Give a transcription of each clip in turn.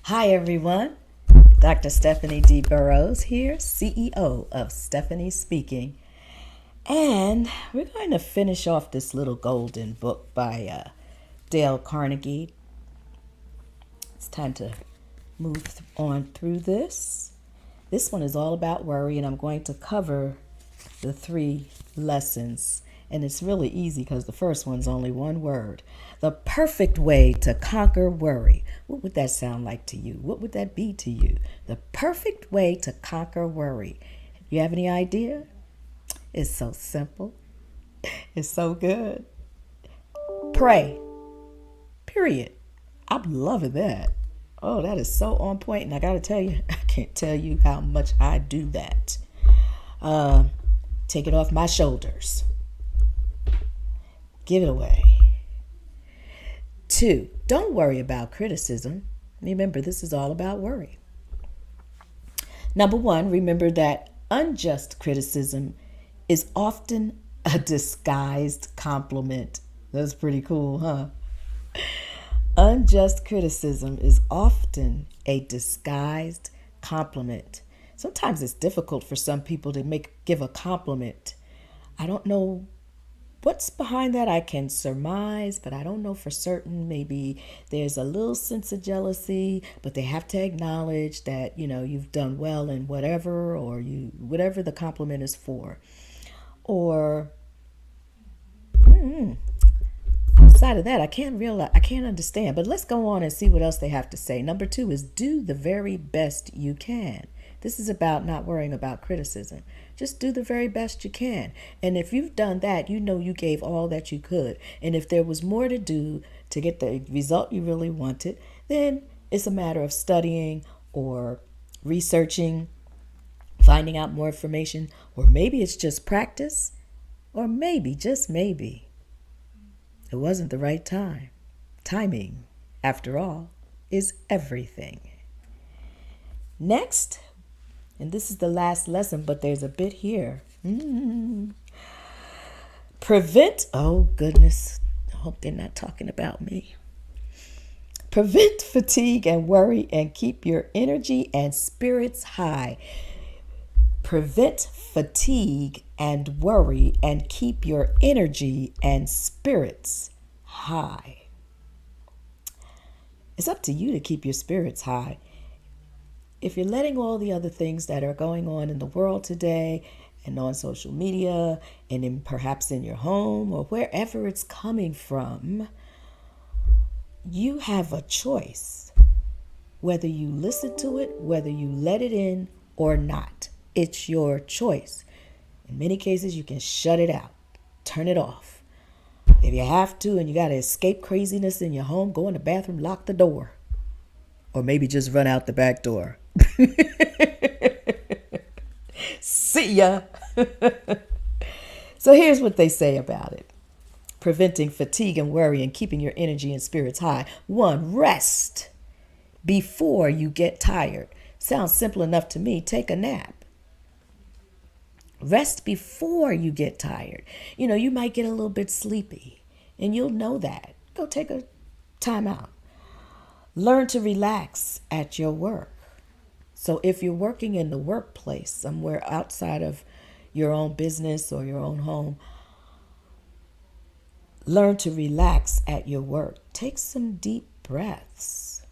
Hi, everyone. Dr. Stephanie D. Burrows here, CEO of Stephanie Speaking. And we're going to finish off this little golden book by Dale Carnegie. It's time to move on through this. This one is all about worry, and I'm going to cover the 3 lessons. And it's really easy because the first one's only one word. The perfect way to conquer worry. What would that sound like to you? What would that be to you? The perfect way to conquer worry. You have any idea? It's so simple. It's so good. Pray. Period. I'm loving that. Oh, that is so on point. And I got to tell you, I can't tell you how much I do that. Take it off my shoulders. Give it away. 2, don't worry about criticism. Remember, this is all about worry. Number 1, remember that unjust criticism is often a disguised compliment. That's pretty cool, huh? Unjust criticism is often a disguised compliment. Sometimes it's difficult for some people to give a compliment. I don't know what's behind that. I can surmise, but I don't know for certain. Maybe there's a little sense of jealousy, but they have to acknowledge that, you've done well in whatever, or whatever the compliment is for. Or outside of that, I can't understand. But let's go on and see what else they have to say. Number 2 is do the very best you can. This is about not worrying about criticism. Just do the very best you can. And if you've done that, you gave all that you could. And if there was more to do to get the result you really wanted, then it's a matter of studying or researching, finding out more information, or maybe it's just practice, or maybe, just maybe, it wasn't the right time. Timing, after all, is everything. Next, and this is the last lesson, but there's a bit here. Oh goodness, I hope they're not talking about me. Prevent fatigue and worry and keep your energy and spirits high. Prevent fatigue and worry and keep your energy and spirits high. It's up to you to keep your spirits high. If you're letting all the other things that are going on in the world today and on social media and perhaps in your home or wherever it's coming from, you have a choice whether you listen to it, whether you let it in or not. It's your choice. In many cases, you can shut it out, turn it off. If you have to and you got to escape craziness in your home, go in the bathroom, lock the door. Or maybe just run out the back door. See ya. So here's what they say about it. Preventing fatigue and worry and keeping your energy and spirits high. 1, rest before you get tired. Sounds simple enough to me. Take a nap. Rest before you get tired. You might get a little bit sleepy, and you'll know that. Go take a time out. Learn to relax at your work. So if you're working in the workplace, somewhere outside of your own business or your own home, learn to relax at your work. Take some deep breaths.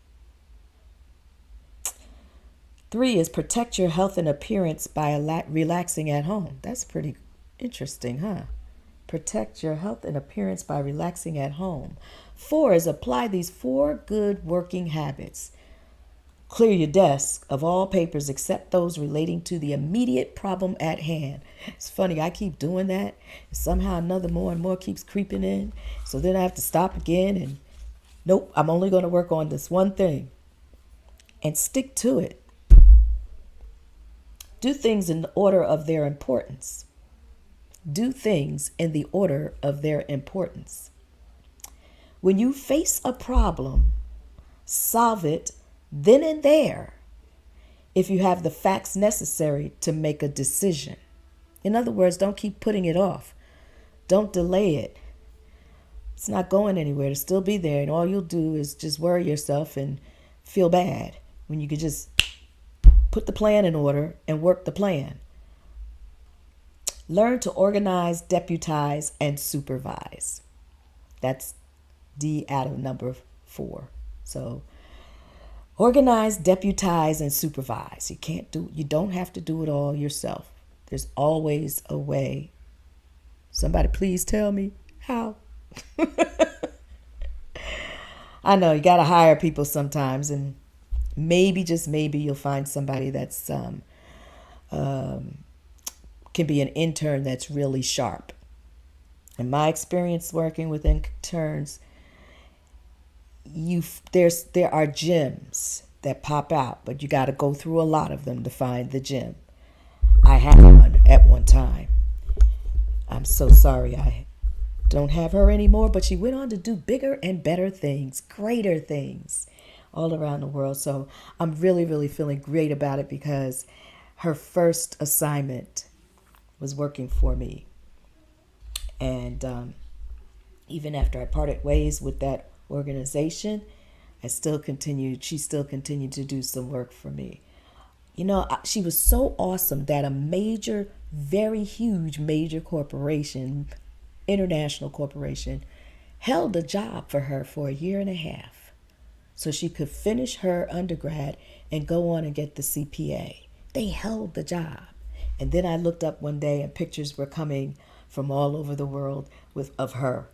3 is protect your health and appearance by relaxing at home. That's pretty interesting, huh? Protect your health and appearance by relaxing at home. 4 is apply these 4 good working habits. Clear your desk of all papers except those relating to the immediate problem at hand. It's funny, I keep doing that. Somehow another more and more keeps creeping in. So then I have to stop again and nope, I'm only going to work on this one thing and stick to it. Do things in the order of their importance. Do things in the order of their importance. When you face a problem, solve it then and there if you have the facts necessary to make a decision. In other words, don't keep putting it off. Don't delay it. It's not going anywhere. It'll still be there, and all you'll do is just worry yourself and feel bad when you could just put the plan in order and work the plan. Learn to organize, deputize, and supervise. That's D out of number 4. So organize, deputize, and supervise. You don't have to do it all yourself. There's always a way. Somebody please tell me how. I know you got to hire people sometimes, and maybe, just maybe, you'll find somebody that's can be an intern that's really sharp. In my experience working with interns, there are gems that pop out, but you got to go through a lot of them to find the gem. I had one at one time. I'm so sorry I don't have her anymore, but she went on to do bigger and better things, greater things all around the world. So I'm really, really feeling great about it, because her first assignment was working for me. And even after I parted ways with that organization, she still continued to do some work for me. She was so awesome that a major, very huge major corporation, international corporation, held a job for her for 1.5 years so she could finish her undergrad and go on and get the CPA. They held the job. And then I looked up one day and pictures were coming from all over the world of her.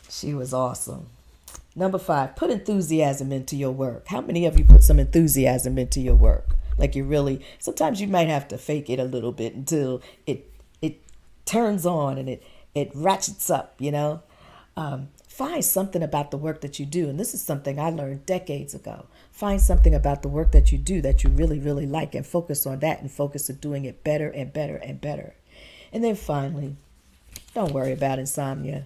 She was awesome. Number 5, put enthusiasm into your work. How many of you put some enthusiasm into your work? Like sometimes you might have to fake it a little bit until it turns on and it ratchets up, Find something about the work that you do. And this is something I learned decades ago. Find something about the work that you do that you really, really like, and focus on that, and focus on doing it better and better and better. And then finally, don't worry about insomnia.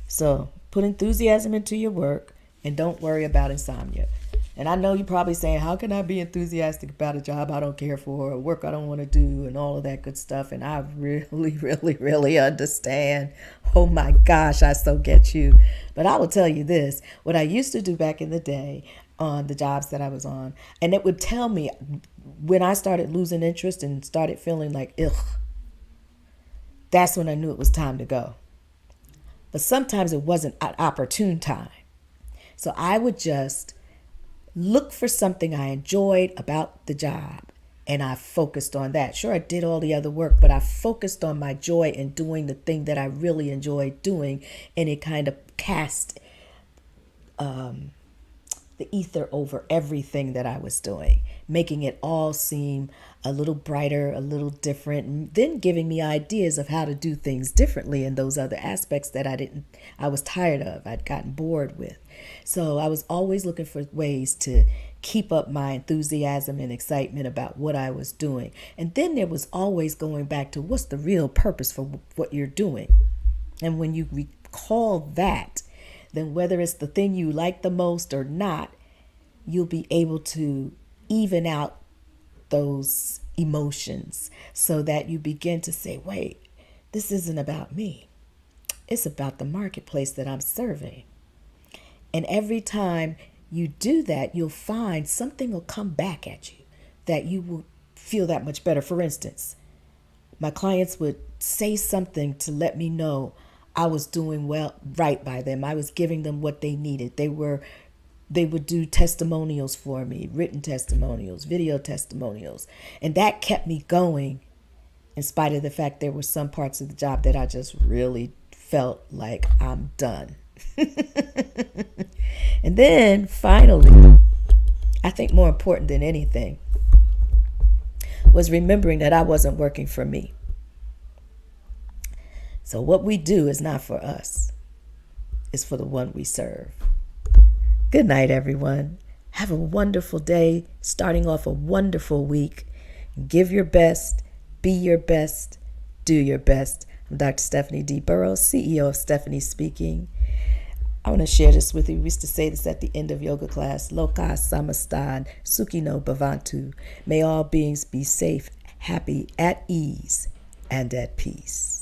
So put enthusiasm into your work and don't worry about insomnia. And I know you're probably saying, how can I be enthusiastic about a job I don't care for, or work I don't want to do, and all of that good stuff? And I really, really, really understand. Oh my gosh, I so get you. But I will tell you this, what I used to do back in the day on the jobs that I was on, and it would tell me when I started losing interest and started feeling like, ugh, that's when I knew it was time to go. But sometimes it wasn't an opportune time. So I would just look for something I enjoyed about the job, and I focused on that. Sure, I did all the other work, but I focused on my joy in doing the thing that I really enjoyed doing, and it kind of cast the ether over everything that I was doing, making it all seem a little brighter, a little different, and then giving me ideas of how to do things differently in those other aspects that I was tired of, I'd gotten bored with. So I was always looking for ways to keep up my enthusiasm and excitement about what I was doing. And then there was always going back to what's the real purpose for what you're doing. And when you recall that, then whether it's the thing you like the most or not, you'll be able to even out those emotions so that you begin to say, wait, this isn't about me. It's about the marketplace that I'm serving. And every time you do that, you'll find something will come back at you that you will feel that much better. For instance, my clients would say something to let me know I was doing right by them. I was giving them what they needed. They would do testimonials for me, written testimonials, video testimonials. And that kept me going in spite of the fact there were some parts of the job that I just really felt like I'm done. And then finally, I think more important than anything was remembering that I wasn't working for me. So what we do is not for us. It's for the one we serve. Good night, everyone. Have a wonderful day, starting off a wonderful week. Give your best, be your best, do your best. I'm Dr. Stephanie D. Burrows, CEO of Stephanie Speaking. I want to share this with you. We used to say this at the end of yoga class. Loka samastan, sukhino bhavantu. May all beings be safe, happy, at ease, and at peace.